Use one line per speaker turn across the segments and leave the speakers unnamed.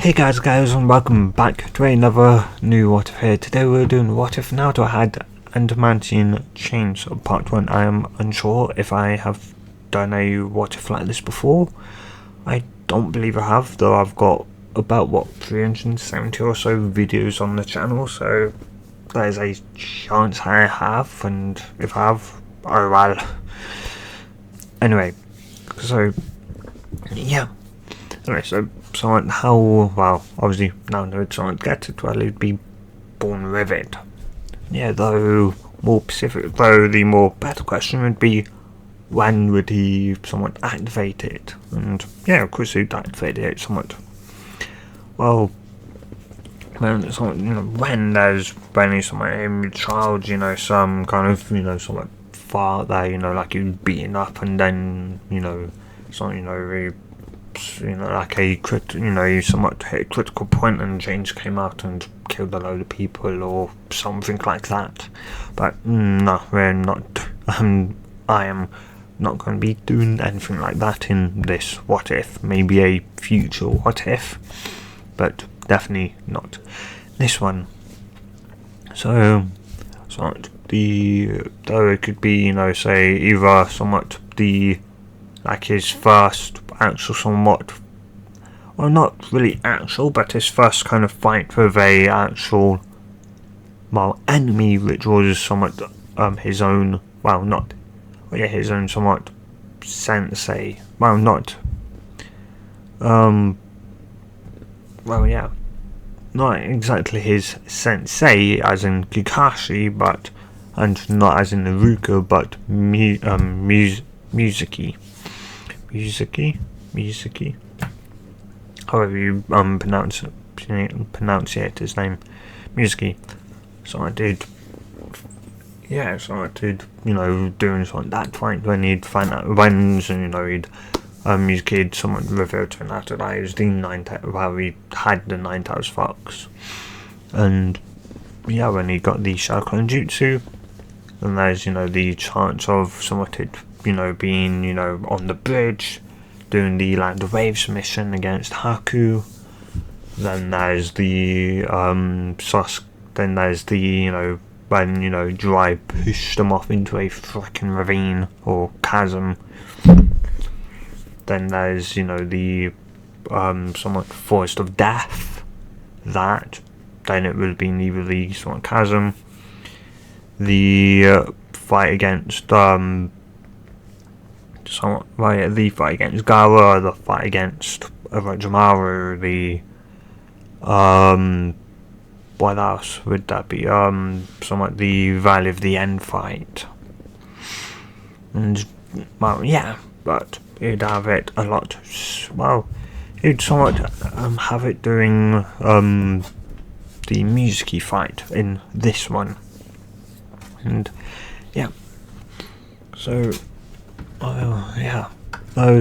Hey guys and welcome back to another new What If here. Today we're doing What If Naruto had Adamantine chains part 1. I am unsure if I have done a What If like this before. I don't believe I have, though I've got about 370 or so videos on the channel, so there's a chance I have, and if I have, oh well. Anyway, so yeah. Anyway, so how, well, obviously now that someone gets it, well, he'd be born with it. Yeah, though the more better question would be, when would he somewhat activate it? And yeah, of course he'd activate it somewhat. Well, when he's a child, some kind of, somewhat father, like he'd beaten up, and then, something, like he somewhat hit a critical point and James came out and killed a load of people or something like that. But no, we're not. I am not going to be doing anything like that in this What If. Maybe a future What If, but definitely not this one. So though it could be, say either somewhat his first actual not really actual, but his first kind of fight with a actual, enemy, which was somewhat his own, his own somewhat sensei. Not exactly his sensei as in Kakashi, and not as in Naruto, but Mizuki, however you pronounce his name, Mizuki. So I did doing something that fight when he'd find out wins, and Mizuki had someone revealed to him after that he was the he had the 9,000 Fox, and when he got the Shadow Clone Jutsu, then there's the chance of somewhat being on the bridge doing the Land of Waves mission against Haku. Then there's the then there's the when Jirai pushed them off into a freaking ravine or chasm. Then there's the somewhat Forest of Death. Then it would have been either the somewhat chasm, the fight against the fight against Gaara, the fight against Orochimaru, what else would that be? Somewhat the Valley of the End fight. And but he'd have it a lot. He'd somewhat have it during the Mizuki fight in this one. And so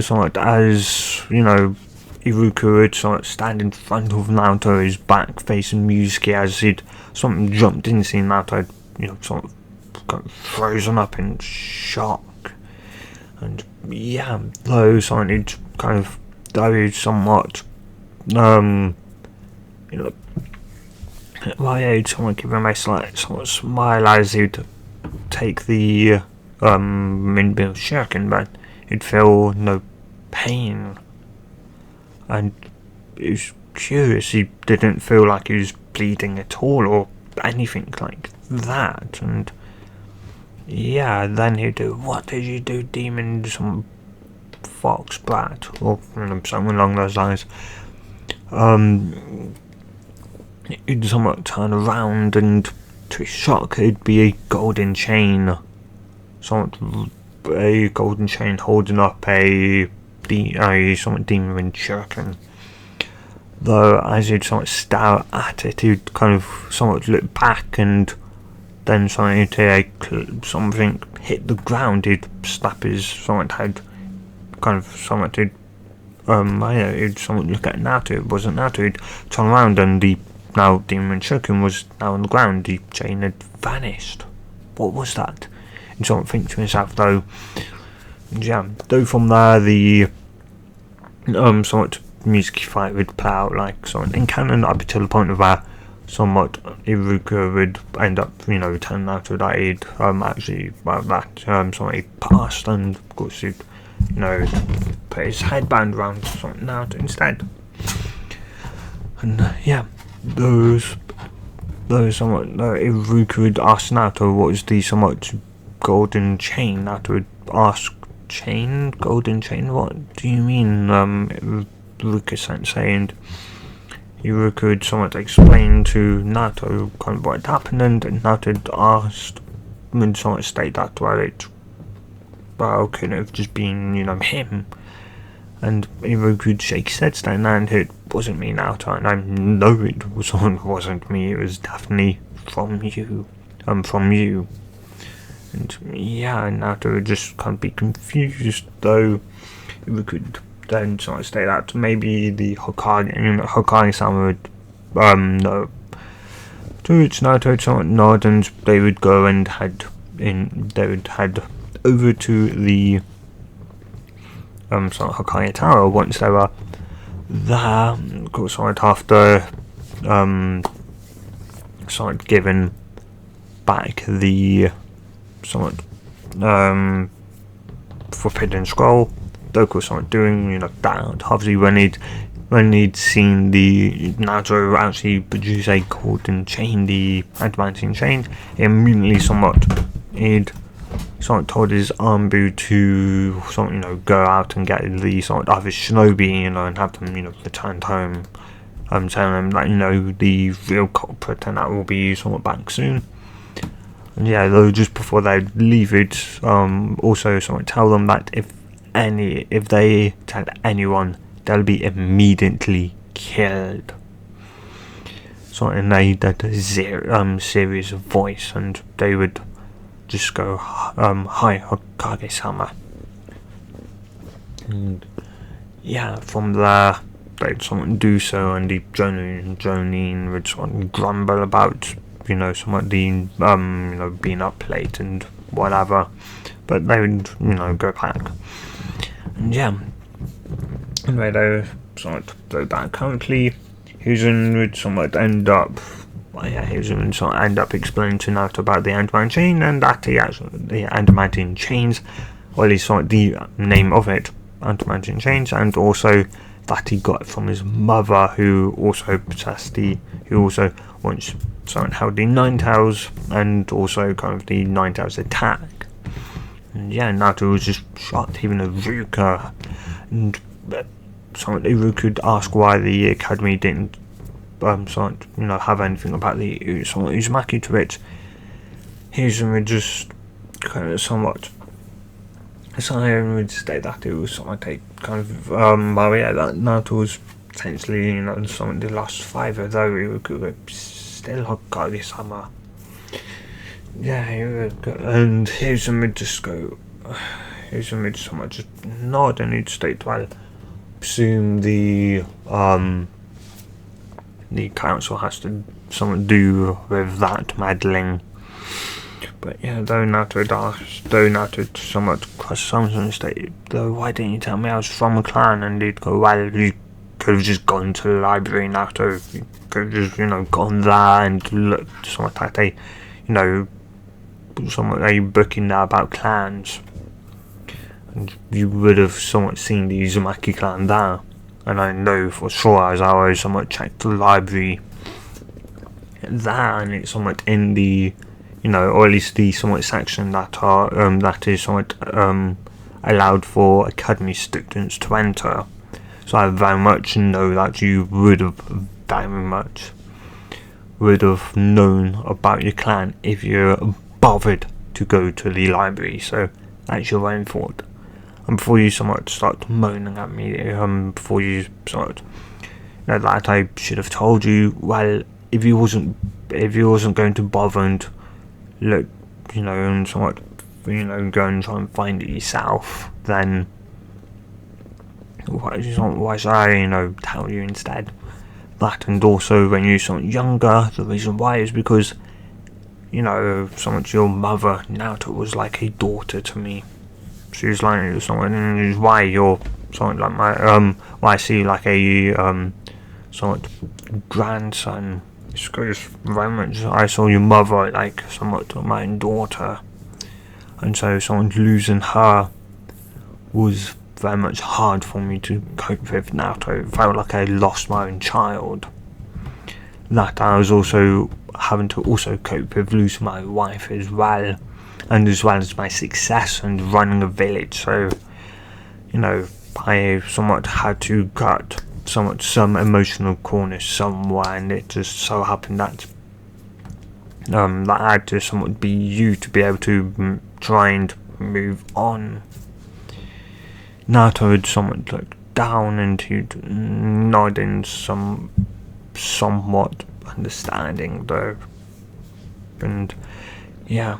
somewhat as Iruka would somewhat stand in front of Naruto, his back facing Mizuki, as he'd something jumped in, seeing Naruto sort of got frozen up in shock. And though somewhat he'd kind of somewhat he'd somewhat give him a slight somewhat smile as he'd take the Minbill Shuriken, but he'd feel no pain. And it was curious, he didn't feel like he was bleeding at all or anything like that. And then he'd do, "What did you do, demon? Some fox brat," or something along those lines. He'd somewhat turn around, and to his shock, it'd be a golden chain. A golden chain holding up a somewhat demon shuriken. Though as he'd somewhat stare at it, he'd kind of somewhat look back, and then something hit the ground. He'd slap his somewhat head, kind of somewhat he'd somewhat look at Naruto. It wasn't Naruto. He'd turn around, and the now demon shuriken was now on the ground. The chain had vanished. What was that? And somewhat think to himself, though. Though from there the somewhat music fight would play out like somewhat in canon up to the point of where somewhat Iruka would end up, telling Naruto that he'd actually, somewhat he passed, and of course he'd, put his headband around Naruto instead. And those somewhat Iruka would ask Naruto what was the somewhat golden chain. Naruto would ask, golden chain, what do you mean, Iruka-sensei? And Iruka would somewhat explain to Naruto kind of what had happened, and Naruto would somewhat state that, it couldn't have just been, him. And Iruka would shake his head, saying, and it wasn't me, Naruto, and I know it wasn't me, it was definitely from you. And Naruto would just kind of be confused, though Iruka could then sort of state that maybe the Hokage-sama would know. To which Naruto would somewhat nod, and they would go and head over to the sort of Hokage Tower once they were there. Of course, after sort of given back the somewhat forbidden scroll. Doku started doing, that. Obviously, when he'd seen the Naruto actually produce a golden chain, the Adamantine chain, he immediately he'd told his Anbu to go out and get the other shinobi, and have them, returned home. Telling them that, the real culprit, and that will be back soon. And though just before they leave it, also tell them that if they tell anyone, they'll be immediately killed. In that serious voice, and they would just go, hi, Hokage-sama. And from there, they'd do so, and the Jonin would grumble about, the, being up late and whatever, but they would, go back. And anyway, they go back. Currently, Huzun would end up explaining to Naruto about the Adamantine chain, and that the Adamantine chains, or at least the name of it, Adamantine chains, and also that he got from his mother, who also once held the Nine Tails, and also kind of the Nine Tails attack. And Naruto was just shocked, even Iruka, and Iruka could ask why the academy didn't have anything about the Uzumaki, to which Hizun would just kind of somewhat would state that it was that Naruto was potentially the last five, although Iruka would still Hokage-sama. And Hizun would just go, Hizun would just nod, and he'd state, well, assume the council has to do with that meddling. But though Naruto somewhat cross something and stated, though, why didn't you tell me I was from a clan? And he'd go, well, you could have just gone to the library, Naruto. You could have just, gone there and looked somewhat at a book in there about clans. And you would have somewhat seen the Uzumaki clan there. And I know for sure, as I always somewhat checked the library there, and it's somewhat in the, or at least the somewhat section that is somewhat allowed for academy students to enter. So I very much know that you would have known about your clan if you bothered to go to the library. So that's your own fault. And before you somewhat start moaning at me, before you that I should have told you, well, if you wasn't going to bother and look, and somewhat, go and try and find it yourself, then why should I, tell you instead? That, and also when you're somewhat younger, the reason why is because, somewhat your mother, Naruto, was like a daughter to me. She was like someone, and why your something like my well, I see like a somewhat grandson. It's goes very much. I saw your mother like somewhat my daughter, and so someone losing her was very much hard for me to cope with. Naruto, it felt like I lost my own child. That I was also having to also cope with losing my wife as well, and as well as my success and running a village. So, you know, I somewhat had to cut some emotional corners somewhere, and it just so happened that that I had to somewhat be you to be able to try and move on. Naruto had somewhat looked down and he'd nod in somewhat understanding though, and yeah,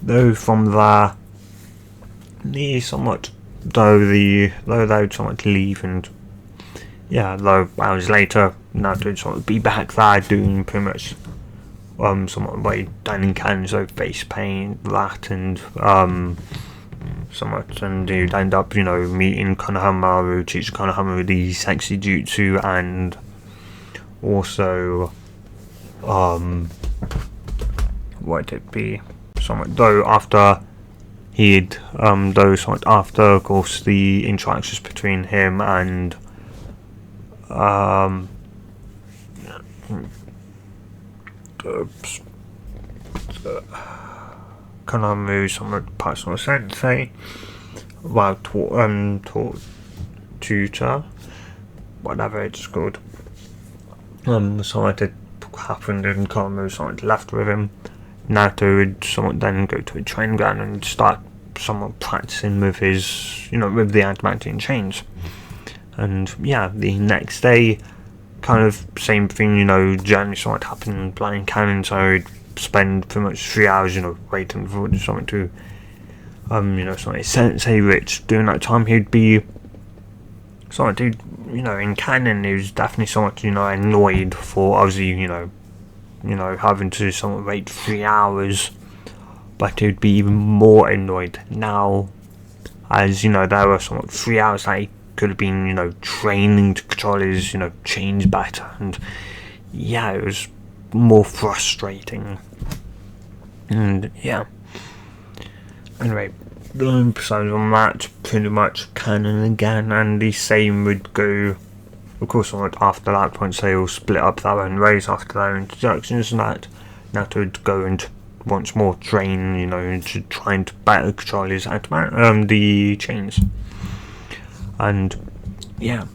though from there they somewhat though they would somewhat leave, and yeah, though hours later Naruto would sort of be back there doing pretty much somewhat way dining cans, so face paint that, and somewhat, and you'd end up, you know, meeting Konohamaru, teach Konohamaru the sexy jutsu, and also what it be somewhat though after he'd though somewhat after of course the interactions between him and Konohamaru somewhat personal sensei, well taught tutor, whatever it's called. Something had happened and Konohamaru somewhat left with him. Naruto would somewhat then go to a training ground and start somewhat practicing with his, you know, with the adamantine chains. And yeah, the next day, kind of same thing, you know, journey somewhat happened, blind cannon, so he'd spend pretty much 3 hours, you know, waiting for something to, you know, something sensei, which during that time he'd be somewhat, dude, you know, in canon he was definitely somewhat, you know, annoyed for obviously, you know, having to somewhat wait 3 hours, but he'd be even more annoyed now, as, you know, there were somewhat 3 hours that he could have been, you know, training to control his, you know, chains better, and yeah, it was more frustrating, and yeah. Anyway, besides on that, pretty much canon again, and the same would go, of course, after that point, they all split up their own ways after their introductions, and that Naruto would go and once more train, you know, into trying to better control his the chains. And yeah,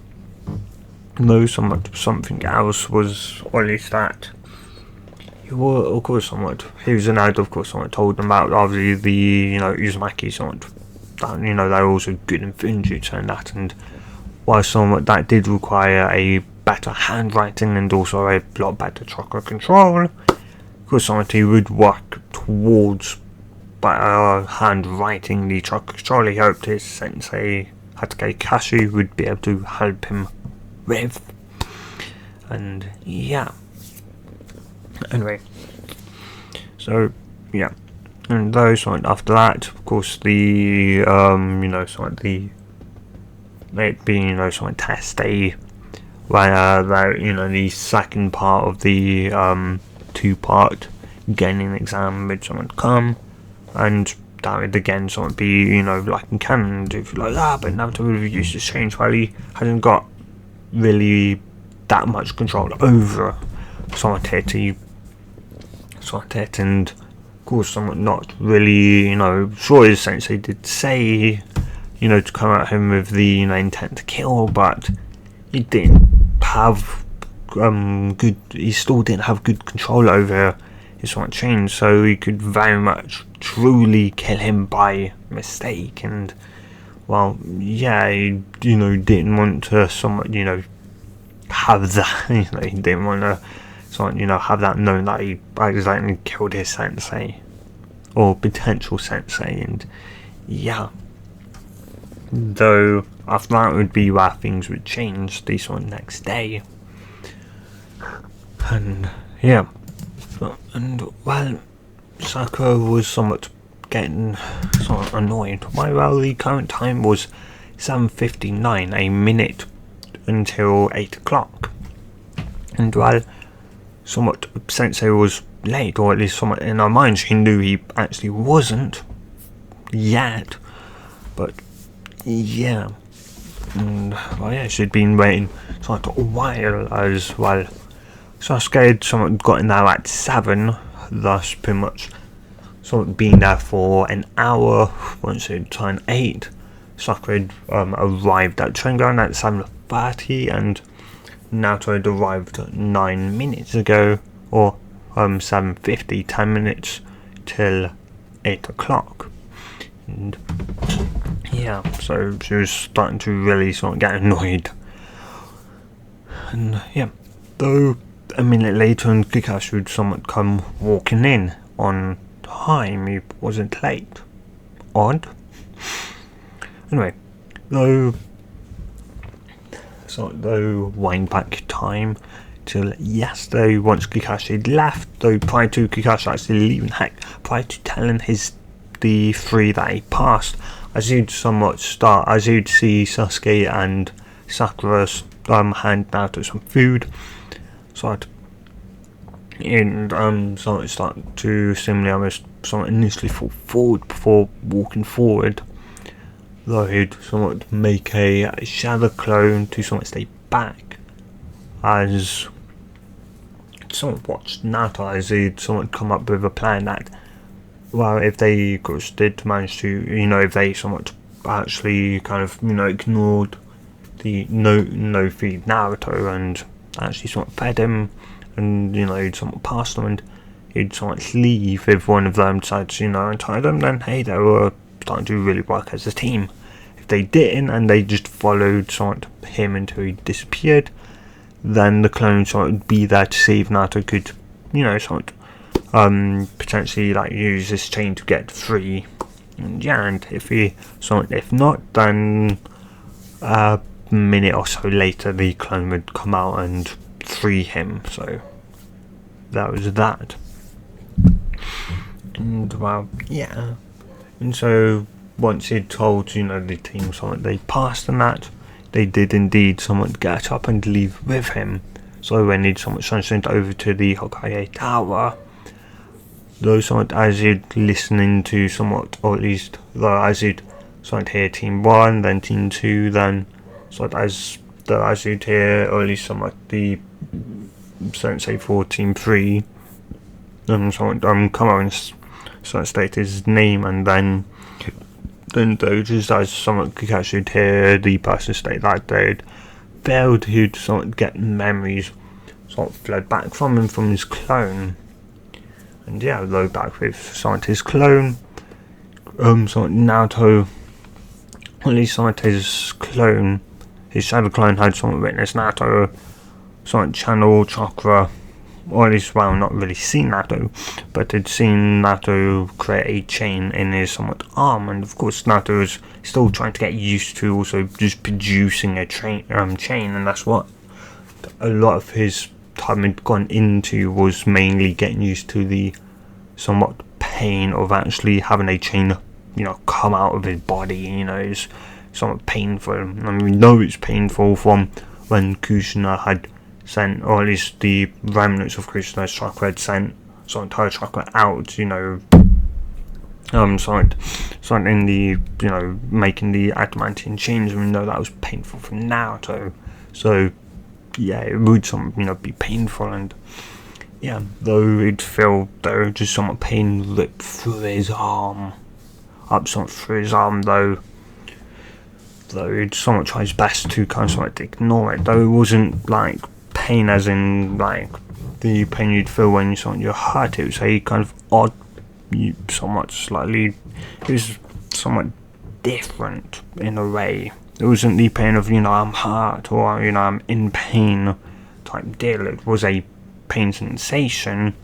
though something else was, or at least that, he was, of course, he was an adult, of course, told them about, obviously, the, you know, Uzumaki, that, you know, they're also good in Funjutsu and that, and while that did require a better handwriting and also a lot better chakra control, of course, he would work towards handwriting the chakra control. He hoped his sensei Hatake Kashi would be able to help him with, and yeah. Anyway, so yeah, and those after that, of course, the you know, the it being, you know, test day, where you know, the second part of the 2-part gaining exam would come, and that would again be, you know, like in canon, if you like that, but Naruto would have used this change while he hasn't got really that much control over Sorted, and of course somewhat not really, you know, sure his sensei did say, you know, to come at him with the, you know, intent to kill, but he didn't have he still didn't have good control over his chain, so he could very much truly kill him by mistake. And well, yeah, he, you know, didn't want to you know, have that, you know, he didn't want to you know, have that known that he accidentally killed his sensei, or potential sensei, and yeah. Though after that would be where things would change the next day, and yeah, and well, Sakura was somewhat getting somewhat annoyed. Well, the current time was 7:59, a minute until 8 o'clock. And while somewhat Sensei was late, or at least somewhat in our minds, she knew he actually wasn't yet. But yeah, and well, yeah, she'd been waiting sort of a while as well. Sasuke had somewhat gotten there at 7, thus pretty much sort of been there for an hour. Once it turned 8, Sasuke had arrived at train ground at 7:30, and Naruto had arrived 9 minutes ago, or 7:50, 10 minutes till 8 o'clock. And yeah, so she was starting to really sort of get annoyed. And yeah, though a minute later and Kakashi would somewhat come walking in on time, he wasn't late. Odd. Anyway, though wind back time till yesterday, once Kakashi had left, though prior to Kakashi actually leaving, heck, prior to telling the 3 that he passed, as you'd see Sasuke and Sakura hand Naruto some food, it started to seemingly almost somewhat initially fall forward before walking forward, though he'd somewhat make a shadow clone to somewhat stay back, as somewhat watched Naruto as he'd somewhat come up with a plan that, well, if they did manage to, if they somewhat actually kind of, ignored the no feed Naruto and actually somewhat fed him, and, he'd somewhat passed them, and he'd somewhat leave if one of them decided to, untie them, then hey, they were starting to really work as a team. If they didn't, and they just followed somewhat him until he disappeared, then the clone somewhat would be there to see if Naruto could, somewhat potentially use this chain to get free. And yeah, and if not, then a minute or so later the clone would come out and free him. So that was that. And well, yeah. And so once he'd told, the team somewhat they passed and that, they did indeed somewhat get up and leave with him. So when he'd somewhat sent over to the Hokage Tower, though somewhat as he'd listening to somewhat, or at least though as he'd somewhat hear Team 1, then Team 2, then somewhat as you'd hear, or at least somewhat the Sensei for Team 3, somewhat come out and somewhat state his name, and then though just as somewhat Kakashi would hear the person state that they'd failed to somewhat get memories sort of fled back from him from his clone. And yeah, though back with somewhat his clone, somewhat Naruto, at least somewhat his clone, his shadow clone had somewhat witnessed Naruto somewhat channel chakra, or at least, well, not really seen Naruto, but had seen Naruto create a chain in his somewhat arm, and of course Naruto was still trying to get used to also just producing a chain, and that's what a lot of his time had gone into, was mainly getting used to the somewhat pain of actually having a chain, come out of his body. It's somewhat painful. I mean, we know it's painful from when Kushina had sent, or at least the remnants of Kushina's chakra had sent somewhat her chakra out, somewhat in the, making the Adamantine chains, and we know that was painful for Naruto. So yeah, it would somewhat, be painful, and yeah, though it'd feel just somewhat pain ripped through his arm, though he'd somewhat try his best to kind of somewhat ignore it, though it wasn't like pain as in like the pain you'd feel when you're hurt. It was a kind of odd, somewhat slightly, it was somewhat different in a way. It wasn't the pain of, I'm hurt, or, I'm in pain type deal. It was a pain sensation,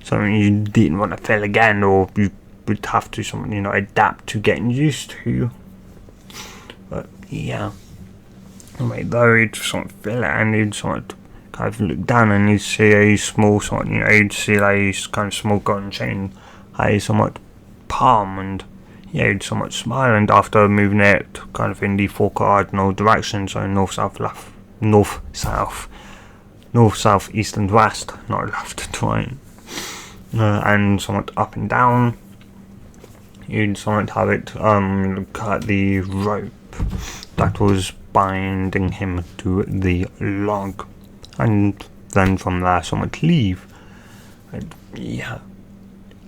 something you didn't want to feel again, or you would have to adapt to getting used to. But yeah, anyway, though he'd sort of feel it, and he'd sort of kind of look down, and he'd see a small sort of, he'd see a kind of small golden chain at his somewhat palm, and yeah, he'd somewhat smile, and after moving it kind of in the four cardinal directions, so north, south, left, north, south, east, and west, not left to right, and somewhat up and down, you'd somewhat have it cut the rope that was binding him to the log, and then from there somewhat leave. And yeah,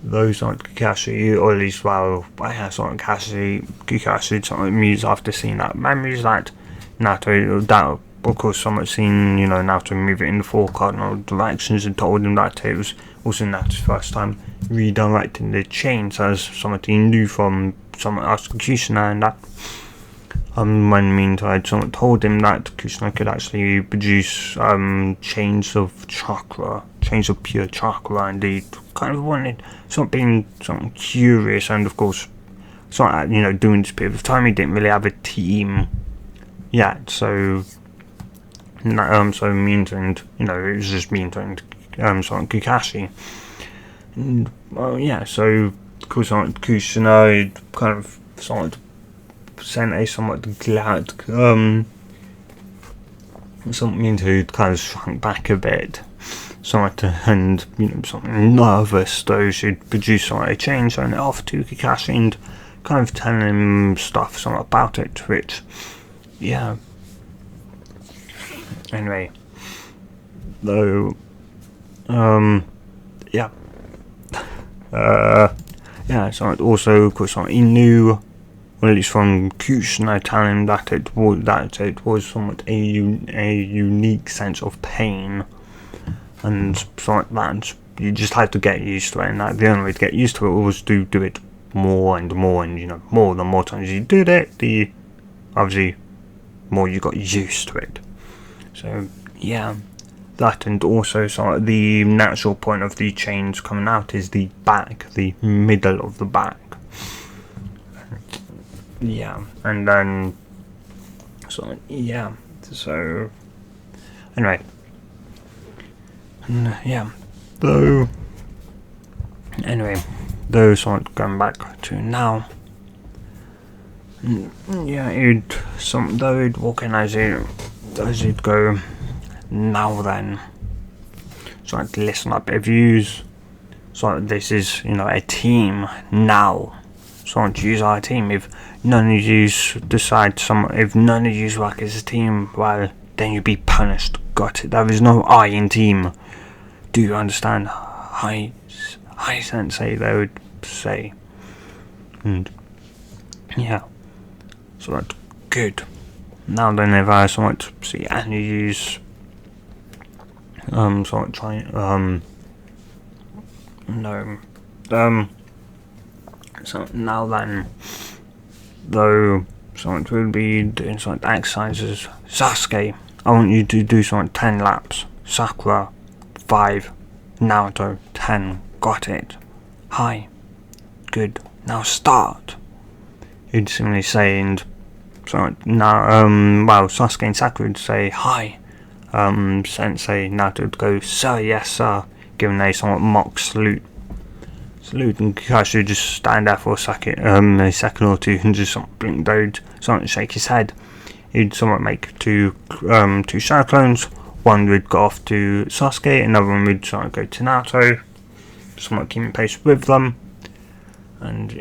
those aren't Kakashi, or at least, well, I have somewhat Kakashi somewhat mused after seeing that memories that Naruto, that of course somewhat seen, Naruto move it in the four cardinal directions, and told him that it was also Naruto's first time redirecting the chains, as somewhat he knew from somewhat asked Kushina, and that when meantime someone told him that Kushina could actually produce chains of pure chakra, and he kind of wanted something curious, and of course during this period of time he didn't really have a team yet, so meantime, it was just meantime Kakashi, and so of course Kushina kind of sent a somewhat glad something to kind of shrunk back a bit, somewhat, and something nervous, though she'd produce a change, and off to Kakashi and kind of telling him stuff somewhat about it, which anyway, though so also of course he knew, or at least from Kushina telling him that it was somewhat a unique sense of pain, and something like that you just had to get used to it, and that the only way to get used to it was to do it more and more, and more times you did it, the obviously more you got used to it. So that, and also the natural point of the chains coming out is the back, the middle of the back. And then so anyway, though somewhat going back to now, he'd walk in as he'd go, now then, so I'd listen up, views, so this is a team now, so I'd use our team. If none of you if none of you work as a team, well, then you'd be punished. Got it? There is no I in team. Do you understand? Hi sensei, they would say. And so that's good. Now then, if I somewhat see any use somewhat try so now then, though someone will be doing some exercises. Sasuke, I want you to do some 10 laps. Sakura, 5. Naruto, 10. Got it. Hi. Good. Now start. He'd simply say, and so now Sasuke and Sakura would say hi. Sensei Naruto would go, sir, yes sir, giving a somewhat mock salute, and Kakashi would just stand there for a second or two, and just blink, somewhat shake his head. He'd somewhat make two shadow clones. One would go off to Sasuke, another one would go to Naruto, somewhat keeping pace with them, and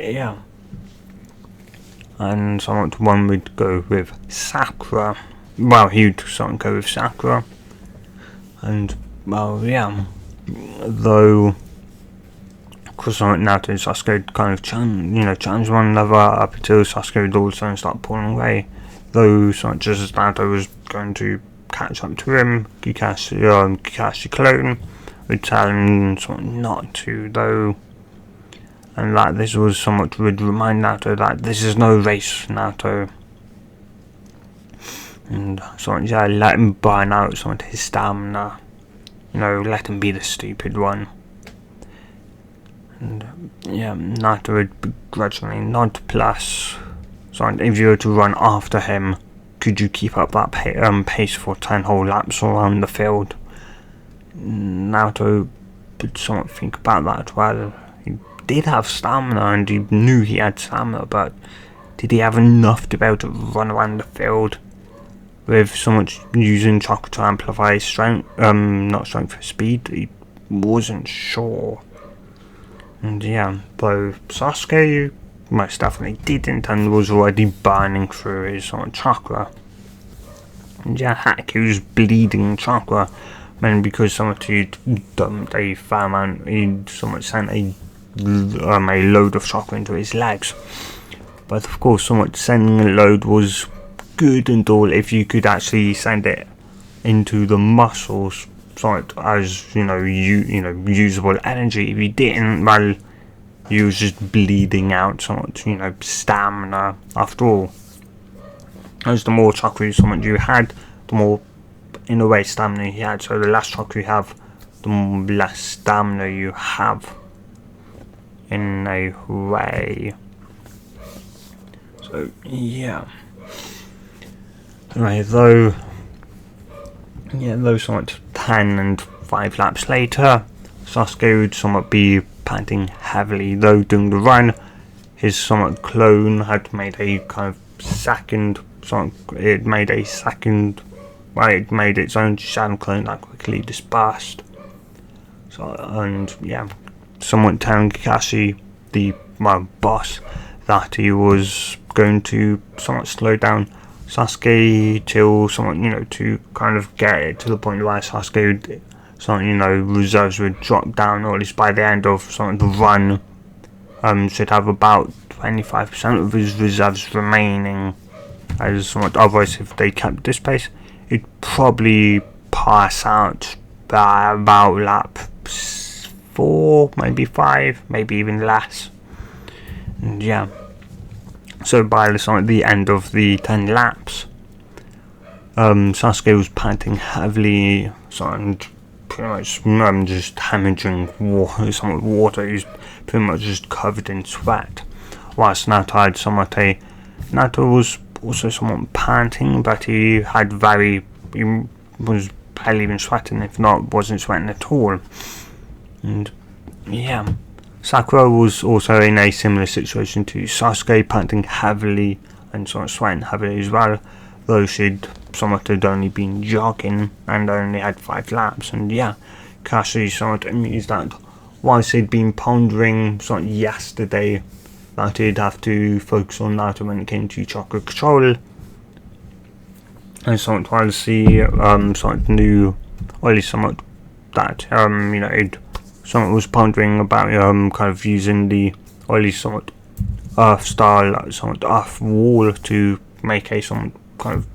and somewhat one would go with Sakura. Well, he would somewhat go with Sakura, and though of course Naruto and Sasuke would kind of challenge one another up until Sasuke would also start pulling away, though just as Naruto was going to catch up to him, Kakashi clone would tell him not to, though, and that this was somewhat would remind Naruto that this is no race, Naruto, and let him burn out his stamina, let him be the stupid one. And Naruto would begrudgingly nod, plus if you were to run after him, could you keep up that pace for 10 whole laps around the field? Naruto would somewhat think about that. Well, he did have stamina and he knew he had stamina, but did he have enough to be able to run around the field with so much using chakra to amplify his strength, not strength, speed? He wasn't sure. And yeah, though Sasuke most definitely didn't and was already burning through his sort of chakra. And yeah, heck, he was bleeding chakra, mainly because someone he'd dumped a fair amount, he'd somewhat sent a load of chakra into his legs. But of course, somewhat sending a load was good and all if you could actually send it into the muscles, sort of as usable energy. If you didn't, well, you was just bleeding out somewhat, stamina. After all, as the more chakra somewhat you had, the more in a way stamina you had. So the less chakra you have, the less stamina you have. In a way. So yeah. Anyway, though somewhat 10 and 5 laps later, Sasuke would somewhat be panting heavily. Though during the run, his somewhat clone had made a kind of second. It made its own shadow clone that quickly dispersed. So, and yeah, somewhat telling Kakashi, the boss, that he was going to somewhat slow down Sasuke till somewhat, to kind of get it to the point where Sasuke would, reserves would drop down, or at least by the end of the run, should have about 25% of his reserves remaining. As somewhat, otherwise, if they kept this pace, it'd probably pass out by about lap 4, maybe 5, maybe even less. And yeah, so by the end of the 10 laps, Sasuke was panting heavily, and pretty much just hemorrhaging water. He was pretty much just covered in sweat. Whilst Naruto was also somewhat panting, but he was barely even sweating, if not wasn't sweating at all. And yeah, Sakura was also in a similar situation to Sasuke, panting heavily and sweating heavily as well, though she'd had only been jogging and only had 5 laps. And yeah, Kakashi somewhat amused that whilst he'd been pondering yesterday that he'd have to focus on Naruto when it came to chakra control, and whilst he knew, or at least that he'd was pondering about kind of using the, or at least earth style, earth wall to make a kind of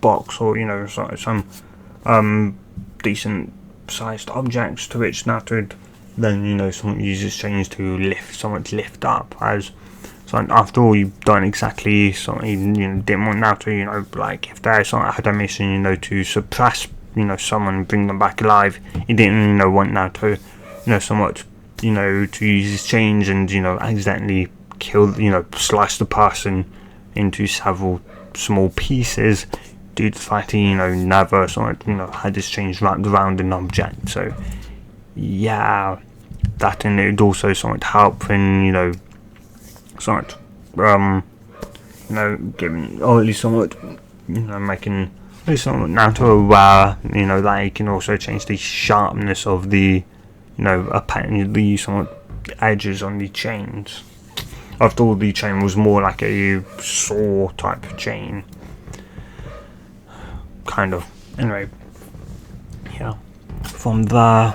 box, or some decent sized objects to which Naruto then uses chains to lift up. As after all, you've done exactly didn't want Naruto like if there's had a mission to suppress someone and bring them back alive. He didn't want Naruto to use his chains and accidentally kill slice the person into several small pieces due to the fact he never had his chains wrapped around an object. So yeah, that, and it would also help in giving, or at least making at least Naruto aware that he can also change the sharpness of the apparently edges on the chains. After all, the chain was more like a saw type of chain, kind of. Anyway, yeah. From there,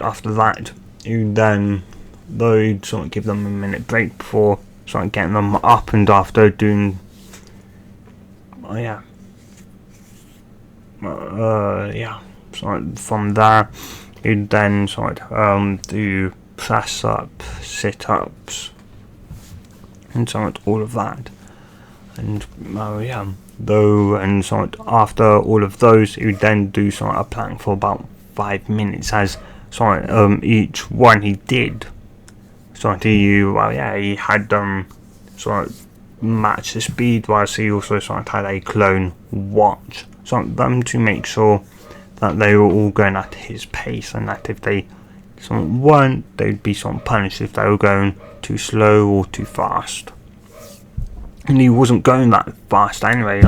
after that, you'd give them a minute break before getting them up, and after doing, from there, you'd then do press up, sit ups, and all of that. And after all of those, you'd then do a plank for about 5 minutes. As each one he did, he had match the speed, whilst he also had a clone watch them to make sure that they were all going at his pace, and that if they weren't, they'd be punished if they were going too slow or too fast. And he wasn't going that fast anyway,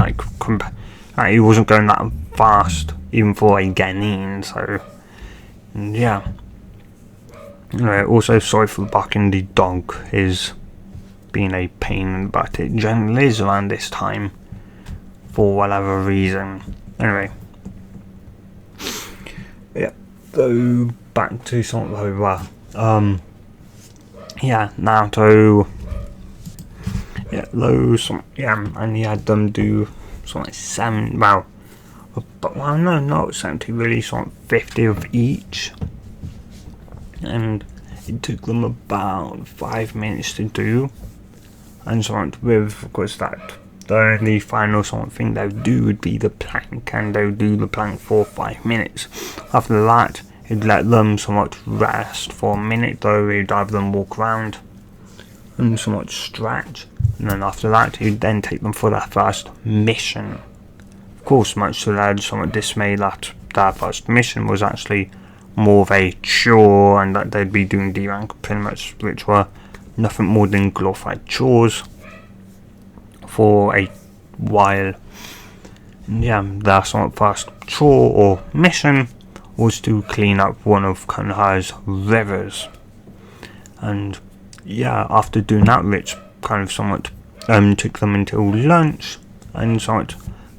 he wasn't going that fast even for a Genin, so yeah. Anyway, also sorry for barking, the dog is being a pain, but it generally is around this time for whatever reason. Anyway, yeah, so back to Naruto, Naruto, and he had them do 70, no, 70 really, 50 of each, and it took them about 5 minutes to do, and with, of course, that the only final thing they would do would be the plank, and they would do the plank for 5 minutes. After that, he'd let them rest for a minute, though he'd have them walk around and stretch, and then after that he'd then take them for their first mission. Of course, much to their dismay, that their first mission was actually more of a chore, and that they'd be doing D-rank pretty much, which were nothing more than glorified chores for a while. And yeah, their first chore or mission was to clean up one of Konoha's rivers. And yeah, after doing that, which took them until lunch, and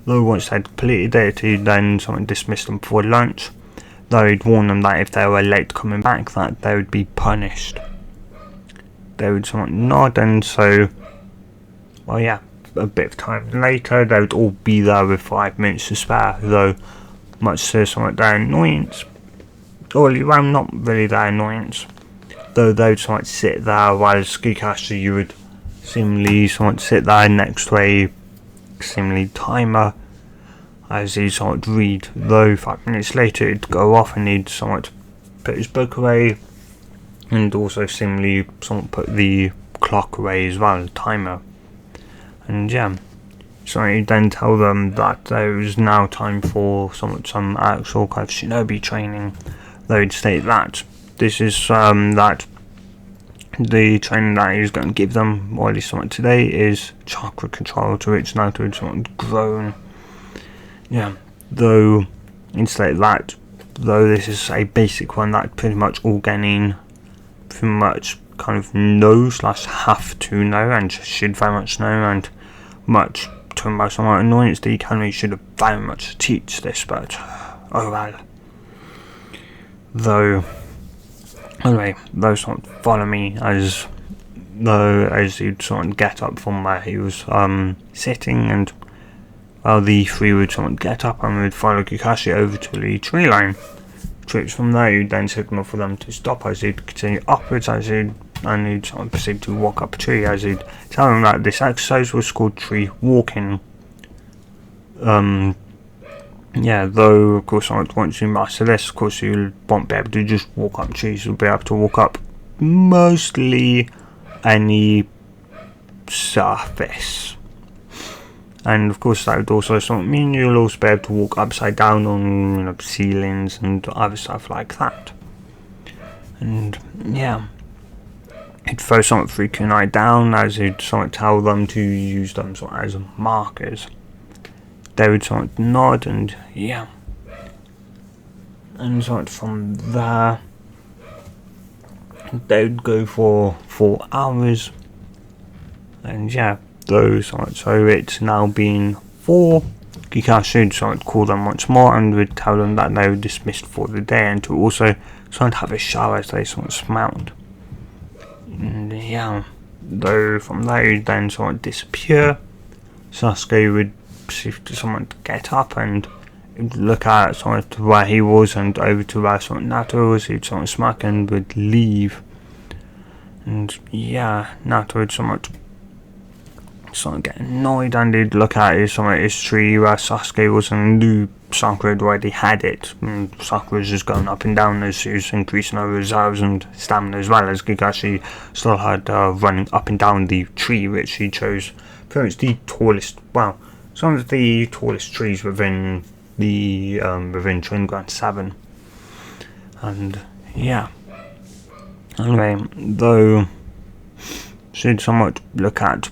though once they'd completed it, he'd then dismissed them for lunch, though he'd warned them that if they were late coming back, that they would be punished. They would nod, and so, well, yeah, a bit of time later, they would all be there with 5 minutes to spare, though much to their annoyance, or well, not really their annoyance, though they would sit there while Kakashi, you would seemingly sit there next to a seemingly timer as he'd read, though 5 minutes later it'd go off and he'd put his book away, and also seemingly put the clock away as well, the timer. And yeah, so he'd then tell them that it was now time for some actual kind of shinobi training, though he'd state that this is that the training that he's going to give them, or at least today, is chakra control, to which Naruto had grown. Yeah, though instead of that, though this is a basic one that pretty much all Genin pretty much kind of know / have to know, and should very much know, and much to my annoyance, the academy should have very much teach this, but oh well. Though anyway, those follow me as he'd get up from where he was sitting, and the three would get up and would follow Kakashi over to the tree line. Which from there he'd then signal for them to stop as he'd continue upwards, and he'd proceed to walk up a tree, as he'd tell them that this exercise was called tree walking. Yeah, though of course once you master this, of course you won't be able to just walk up trees, you'll be able to walk up mostly any surface. And of course that would also mean you'll also be able to walk upside down on ceilings and other stuff like that. And yeah, he'd throw free kunai down, as he'd tell them to use them as markers. They would nod, and yeah, and from there they would go for 4 hours, and yeah, those so it's now been 4. Kakashi would call them once more and would tell them that they were dismissed for the day, and to also have a shower as they smelled. And yeah, though from there he'd then disappear. Sasuke would proceed to get up and look at where he was and over to where Naruto was. He'd smack and would leave. And yeah, Naruto would get annoyed, and he'd look at his tree where Sasuke was, and knew Sakura had already had it, and Sakura was just going up and down as he was increasing her reserves and stamina, as well as Kakashi still had running up and down the tree, which he chose pretty much the tallest, some of the tallest trees within the within Training Ground 7. And yeah. Anyway, though, should somewhat look at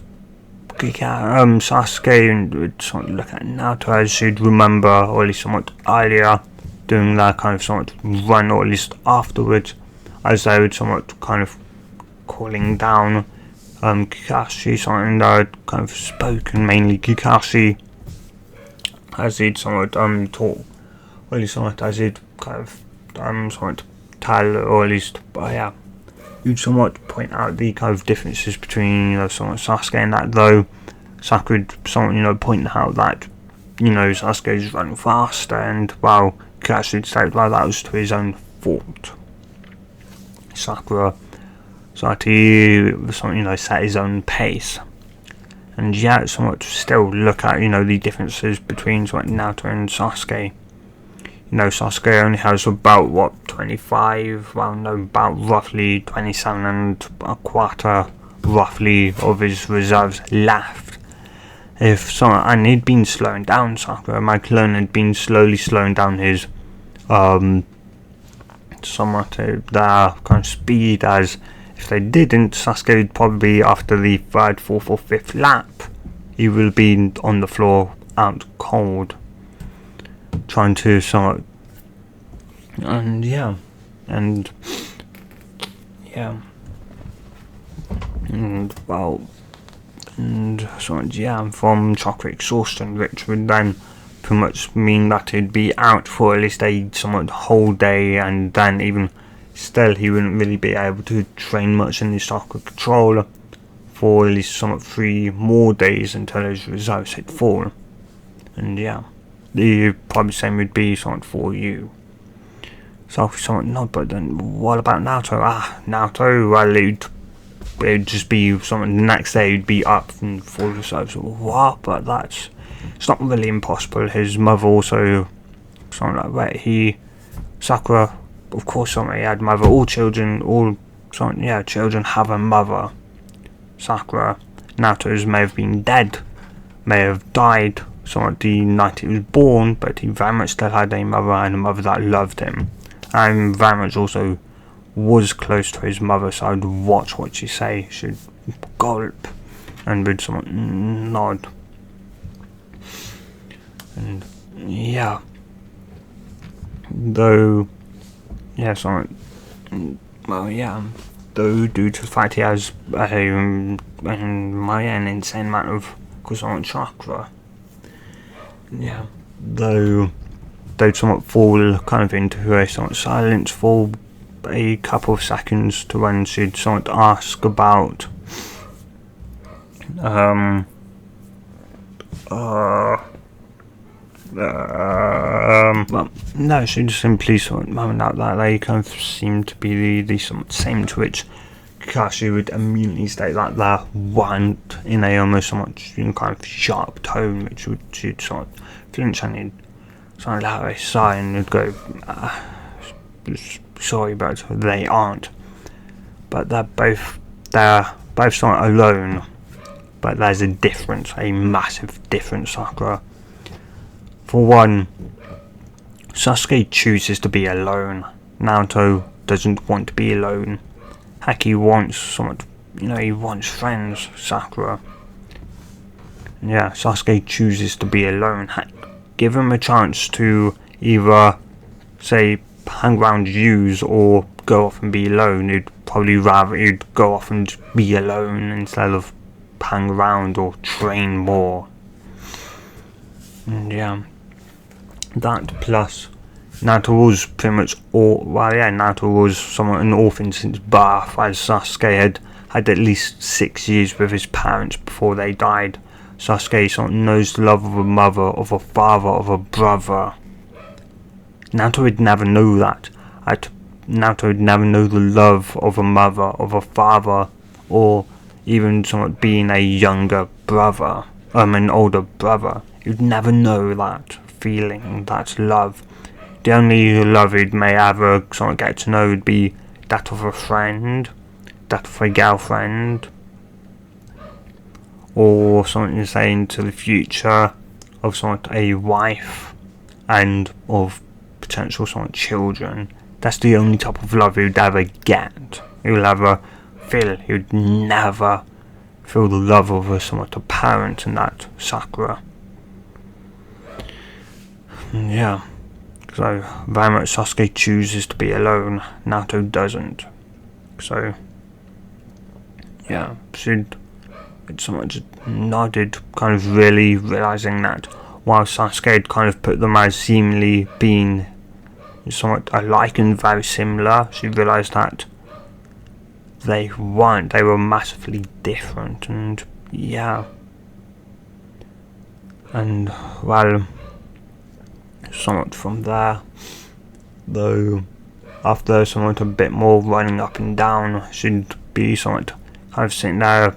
Sasuke and would somewhat look at Naruto, as should remember, or at least somewhat earlier, doing that kind of somewhat run, or at least afterwards, as they would somewhat kind of calling down Kakashi, something that had kind of spoken, mainly Kakashi, as he'd somewhat talk, or at least somewhat as he'd kind of somewhat tell, or at least, yeah, you'd somewhat point out the kind of differences between, somewhat Sasuke and that, though Sakura would somewhat, point out that, Sasuke's running faster, and, well, Kakashi would say, well, that was to his own fault. Sakura, so that he, set his own pace. And yeah, somewhat still look at, the differences between Naruto and Sasuke. Sasuke only has about, 25, about roughly 27 and a quarter, roughly, of his reserves left. And he'd been slowing down, Sakura. Michael had been slowly slowing down his, somewhat, their kind of speed, as if they didn't, Sasuke would probably, after the 3rd, 4th or 5th lap, he will be on the floor out cold, trying to somewhat, and from chakra exhaustion, which would then pretty much mean that he'd be out for at least a somewhat whole day, and then even still he wouldn't really be able to train much in the chakra control for at least somewhat 3 more days until his reserves hit full. And yeah, the probably same would be somewhat for you. So somewhat not, but then what about Naruto? Naruto, well, it'd just be something, the next day he'd be up and full reserves. What? But it's not really impossible. His mother also, something like that, Sakura, of course, he had mother. All children have a mother. Sakura, Naruto's may have been dead, may have died somewhat the night he was born, but he very much still had a mother, and a mother that loved him, and very much also was close to his mother, so I'd watch what she say. She'd gulp and would somewhat nod. And yeah, though, yeah, somewhat, well, yeah, though due to the fact he has an insane amount of Kusama chakra, yeah, though they'd somewhat fall kind of into a somewhat silence for a couple of seconds, to when she'd somewhat ask about well, no, she just simply sort of moment out that they kind of seem to be the somewhat same, to which Kakashi would immediately state that there weren't, in a almost somewhat kind of sharp tone, which she'd sort of flinch, and he'd sort of let her sigh and would go, sorry, but they aren't. But they're both somewhat alone, but there's a difference, a massive difference, Sakura. For one, Sasuke chooses to be alone. Naruto doesn't want to be alone. Heck, he wants somewhat, he wants friends, Sakura. Yeah, Sasuke chooses to be alone. Heck, give him a chance to either, say, hang around use or go off and be alone. He'd probably rather he'd go off and be alone instead of hang around or train more. And yeah, that plus Naruto was pretty much Naruto was somewhat an orphan since birth, as Sasuke had at least 6 years with his parents before they died. Sasuke sort of knows the love of a mother, of a father, of a brother. Naruto would never know that. Naruto would never know the love of a mother, of a father, or even somewhat being a younger brother, an older brother. He would never know that feeling, that love. The only love he may ever sort of get to know would be that of a friend, that of a girlfriend, or something you're saying to the future of somewhat a wife, and of potential somewhat children. That's the only type of love he'd ever get. He'll ever feel. He'd never feel the love of a somewhat a parent in that Sakura. Yeah. So very much Sasuke chooses to be alone. Naruto doesn't. So yeah, it's somewhat just nodded, kind of really realizing that while Sasuke had kind of put them as seemingly being somewhat alike and very similar, she realized that they weren't. They were massively different, and yeah. And well, somewhat from there, though, after somewhat a bit more running up and down, she'd be somewhat kind of sitting there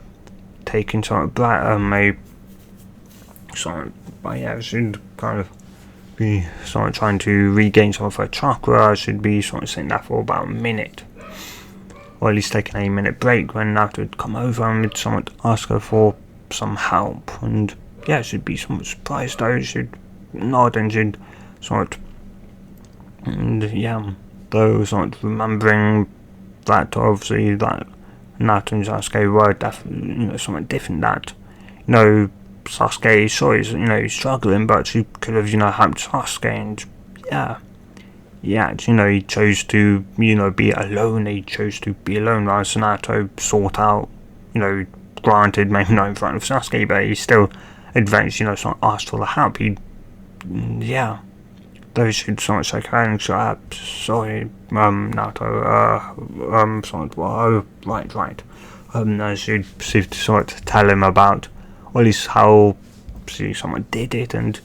taking somewhat maybe somewhat, but yeah, she'd kind of be somewhat trying to regain some of her chakra. She'd be somewhat sitting there for about a minute, or at least taking a minute break, when Naruto would come over and would somewhat ask her for some help. And yeah, she'd be somewhat surprised though. She'd nod and she'd somewhat, and yeah, though somewhat remembering that obviously that Naruto and Sasuke were definitely, somewhat different. That, Sasuke, sure, he's, struggling, but she could have, helped Sasuke, and he chose to, be alone. He chose to be alone, while Naruto sought out, granted, maybe not in front of Sasuke, but he still advanced, sort of asked for the help. Those should somewhat shake her hand and say, sorry, Naruto, somewhat, well, right. She'd proceed to sort of tell him about, or at least how she somewhat did it, and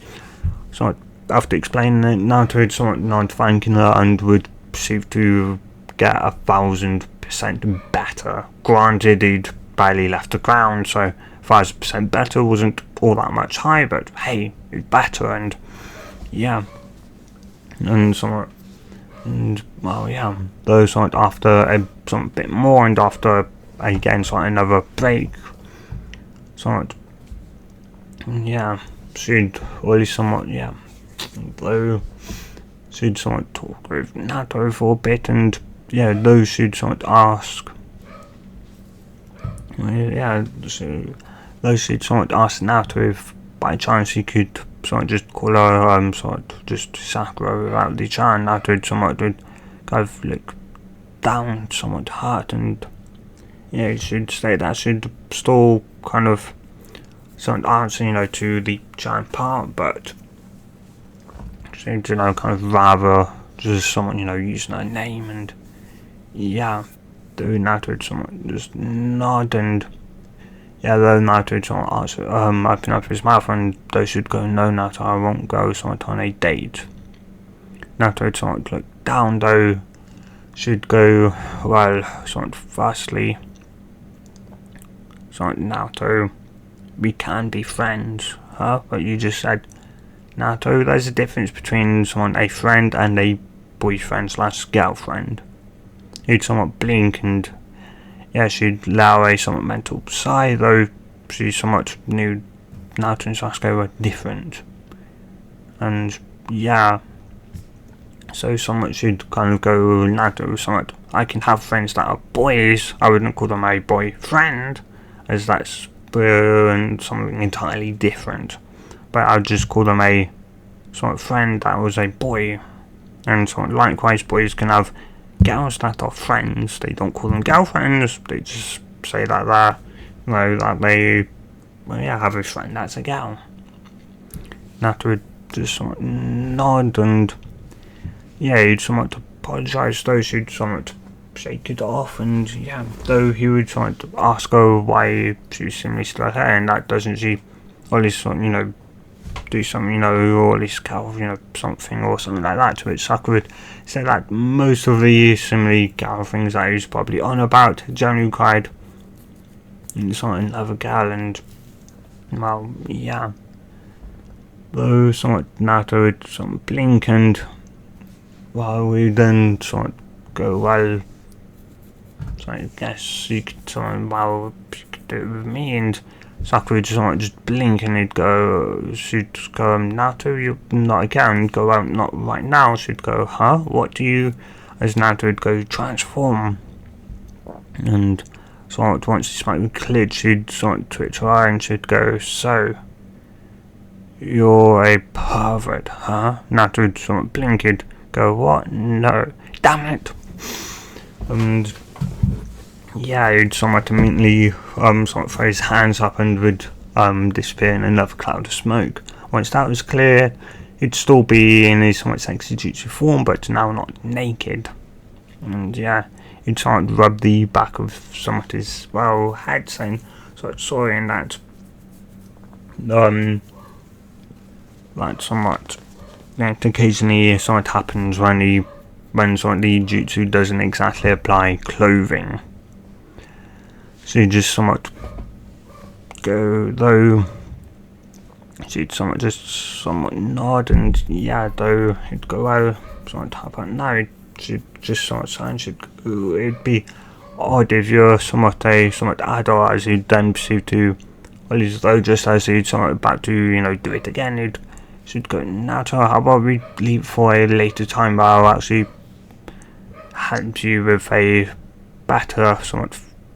somewhat, after explaining it, Naruto would somewhat not thanking her and would proceed to get 1,000% better. Granted, he'd barely left the ground, so 1,000% better wasn't all that much high, but hey, it's better, and yeah. And somewhat, and well, yeah, though somewhat after a somewhat bit more, and after again somewhat another break, somewhat, yeah, she'd, or at least somewhat, yeah, though she'd somewhat talk with Naruto for a bit, and yeah, though she'd somewhat ask, though she'd somewhat ask Naruto if by chance he could somewhat just call her somewhat just Sakura without the chan. Naruto somewhat would kind of look down, somewhat hurt, and she'd say that she'd still kind of somewhat answer, to the chan part, but she'd, kind of rather just someone, using her name, and yeah, though Naruto would somewhat just nod, and yeah, though Naruto would somewhat answer, open up his mouth, and though she'd go, no, Naruto, I won't go somewhat on a date. Naruto would somewhat look down, though she'd go, well, somewhat firstly, somewhat, Naruto, we can be friends, huh? But you just said, Naruto, there's a difference between someone, a friend, and a boyfriend/girlfriend. He'd somewhat blink, and yeah, she'd allow a somewhat mental sigh, though she somewhat knew Naruto and Sasuke were different. And yeah, so somewhat she'd kind of go, Naruto, somewhat, I can have friends that are boys, I wouldn't call them a boyfriend, as that's and something entirely different. But I'd just call them a somewhat friend that was a boy. And somewhat likewise, boys can have girls that are friends. They don't call them girlfriends, they just say that that they have a friend that's a girl. Naruto would just somewhat nod, and yeah, he'd somewhat apologise, though she'd somewhat shake it off, and yeah, though he would somewhat ask her why she seemingly still her hair, and that doesn't she, or at least do something, or at least carve, something or something like that, to which Sakura would say that most of the similarly carve things that he was probably on about generally cried something another girl, and well, yeah, though somewhat Naruto would somewhat blink, and well, we then somewhat go, well, so I guess you could you could do it with me, and Sakura would just blink and he'd go, she'd go, Naruto, you're not again. He'd go, not right now. She'd go, huh? What do you, as Naruto would go, transform. And once the smoke cleared, she'd twitch her eye and she'd go, so, you're a pervert, huh? Naruto would blink, he'd go, what? No. Damn it! And yeah, he'd immediately throw his hands up and would disappear in another cloud of smoke. Once that was clear, he'd still be in his sexy jutsu form, but now not naked. And yeah, he'd rub the back of his head, saying sorry, and that somewhat occasionally somewhat happens when the jutsu doesn't exactly apply clothing. So you just somewhat go, though she'd somewhat nod, and yeah, though it'd go out somewhat happen. Now she'd just sign, she'd go, it'd be odd if you're somewhat adult, as you'd then proceed to, just as you'd about to, do it again, she'd go, Naruto, how about we leave for a later time, but I'll actually help you with a better,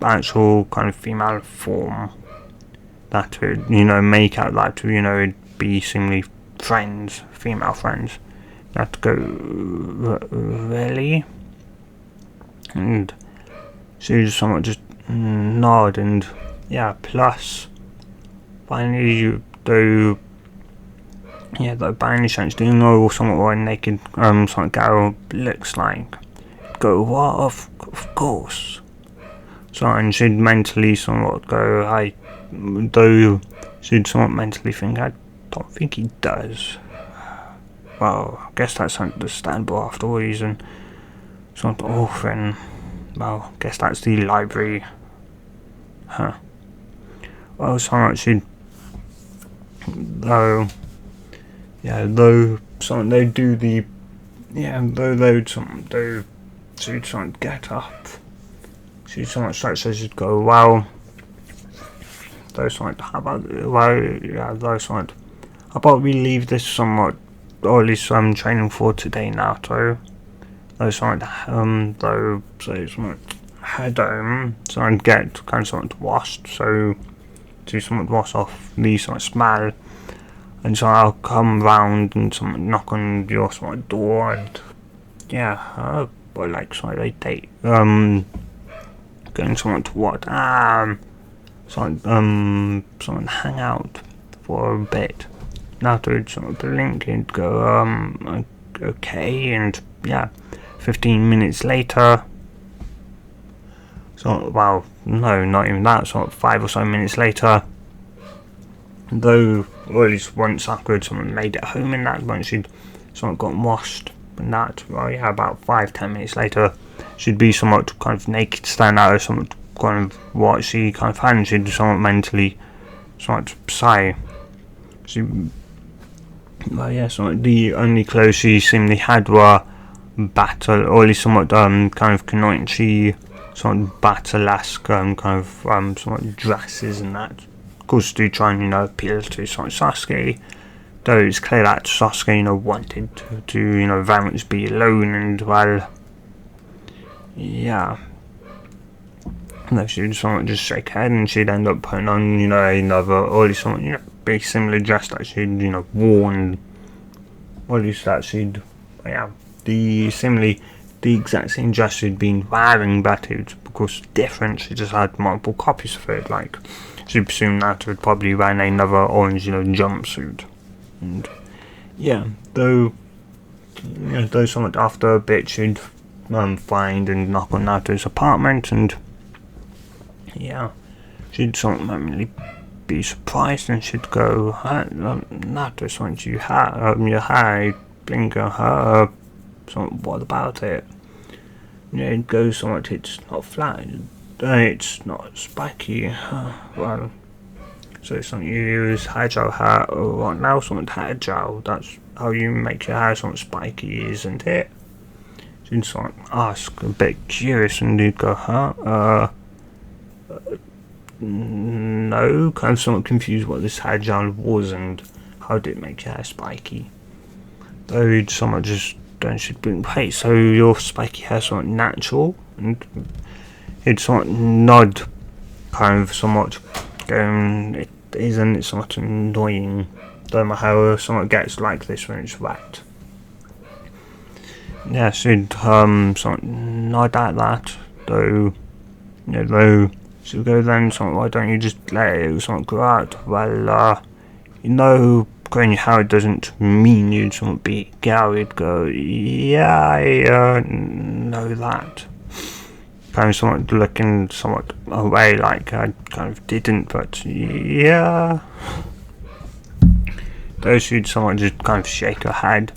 actual kind of female form that would, make out like to, it'd be seemingly friends, female friends. That go, really? And she just just nod, and yeah, plus finally though by any chance do you know what a naked girl looks like? Go, what? Of course. So, and she'd mentally go, though she'd mentally think, I don't think he does. Well, I guess that's understandable after all. He's an orphan. Well, I guess that's the library. Huh. Well, she'd, though they do the, she'd get up. She'd she'd go, well, how about we leave this somewhat, or at least training for today now, so head home, so I'd get washed, so to wash off the smell, and so I'll come round and knock on your door, and yeah, they date, going to what? Hang out for a bit. Naruto blink and go, okay, and yeah, 15 minutes later. No, not even that. 5 or so minutes later. Though, or at least once Sakura made it home, and that once she'd gotten washed, and that, about 5-10 minutes later, she'd be somewhat naked, stand out of what she had, and she'd mentally sigh. The only clothes she seemingly had were battle, or at least Kunoichi, battle-esque, dresses and that. Of course, to try and, appeal to Sasuke, though it's clear that Sasuke, wanted to very much be alone, and, well, yeah. No, she'd just shake her head, and she'd end up putting on, another, or at least very similar dress that she'd, worn, or at least that she'd, the exact same dress she'd been wearing, but it was, of course, different. She just had multiple copies of it, she'd presume that would probably wear another orange, jumpsuit, and, yeah, though somewhat after a bit, she'd, find and knock on Naruto's apartment, and, yeah, she'd really be surprised, and she'd go, Naruto, something you have, your hair, blink at her, what about it? It goes somewhat, it's not flat, it's not spiky, well, so you use hair gel hair, or what now, hair gel, that's how you make your hair spiky, isn't it? She'd ask, a bit curious, and you'd go, no, kind of somewhat confused what this hair gel was and how did it make your hair spiky. Though you'd somewhat just don't should be, hey, so your spiky hair somewhat natural, and you'd somewhat nod, kind of somewhat going, it isn't, it's somewhat annoying, though my hair somewhat gets like this when it's wet. Yeah, so you'd somewhat nod at that, though, so go then, somewhat, why don't you just let it somewhat grow out? Well, growing your hair doesn't mean you'd somewhat be gay, you'd go, yeah, I know that. Kind of somewhat looking somewhat away, like I kind of didn't, but yeah. Those should somewhat just kind of shake her head.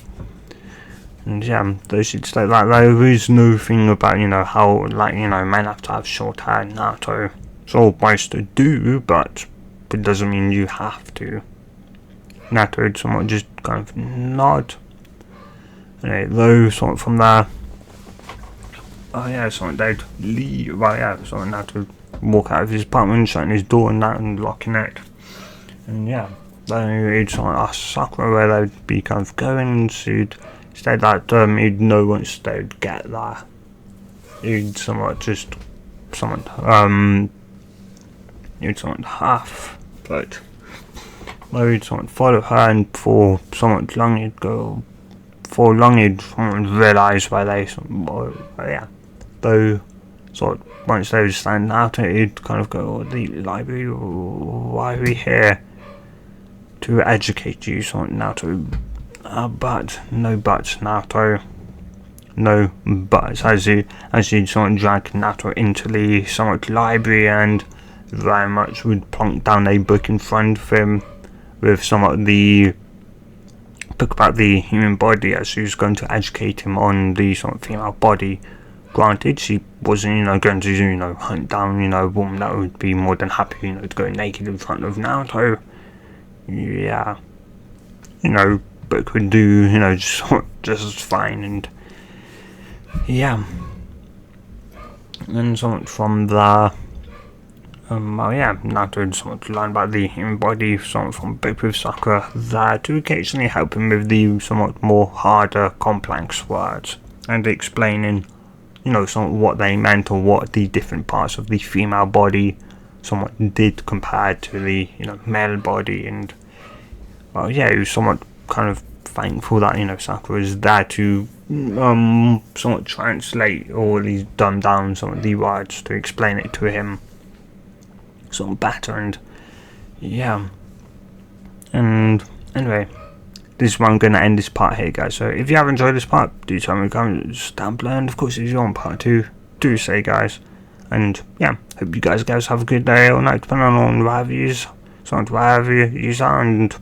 And yeah, those should say that there is no thing about, how, men have to have short hair. Naruto, it's all supposed to do, but it doesn't mean you have to. Naruto would somewhat just kind of nod. Anyway, though, somewhat from there, somewhat they'd leave, somewhat Naruto walk out of his apartment, shutting his door and that, and locking it. And yeah, then he'd somewhat ask Sakura where they'd be kind of going, so he'd say that he'd know once they'd get there. He'd somewhat just, he'd somewhat half, but he'd somewhat follow her, and for somewhat long he'd go, for long he'd realise where they, though, sort of, once they would stand out, he'd kind of go, the library, why are we here? To educate you, somewhat, Naruto. But no buts, Naruto. No buts. As he'd somewhat drag Naruto into the somewhat library, and very much would plonk down a book in front of him with somewhat the book about the human body, as she was going to educate him on the somewhat female body. Granted, she wasn't, going to, hunt down, a woman that would be more than happy, to go naked in front of Naruto. Yeah. But could do, just fine, and yeah. And somewhat from there, Naruto would somewhat learn about the human body, somewhat from book with Sakura, there to occasionally help him with the somewhat more harder, complex words, and explaining, somewhat what they meant, or what the different parts of the female body somewhat did compared to the, male body, and, he was somewhat kind of thankful that, Sakura was there to, somewhat translate all these dumb down some of the words to explain it to him somewhat better, and, yeah. And, anyway, this is where I'm going to end this part here, guys. So, if you have enjoyed this part, do tell me in the comments down below, and of course, if you want part 2, do say, guys. And, yeah, hope you guys have a good day or night, depending on wherever you use, wherever you are, and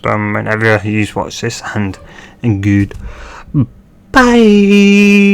whenever you watch this, and good bye.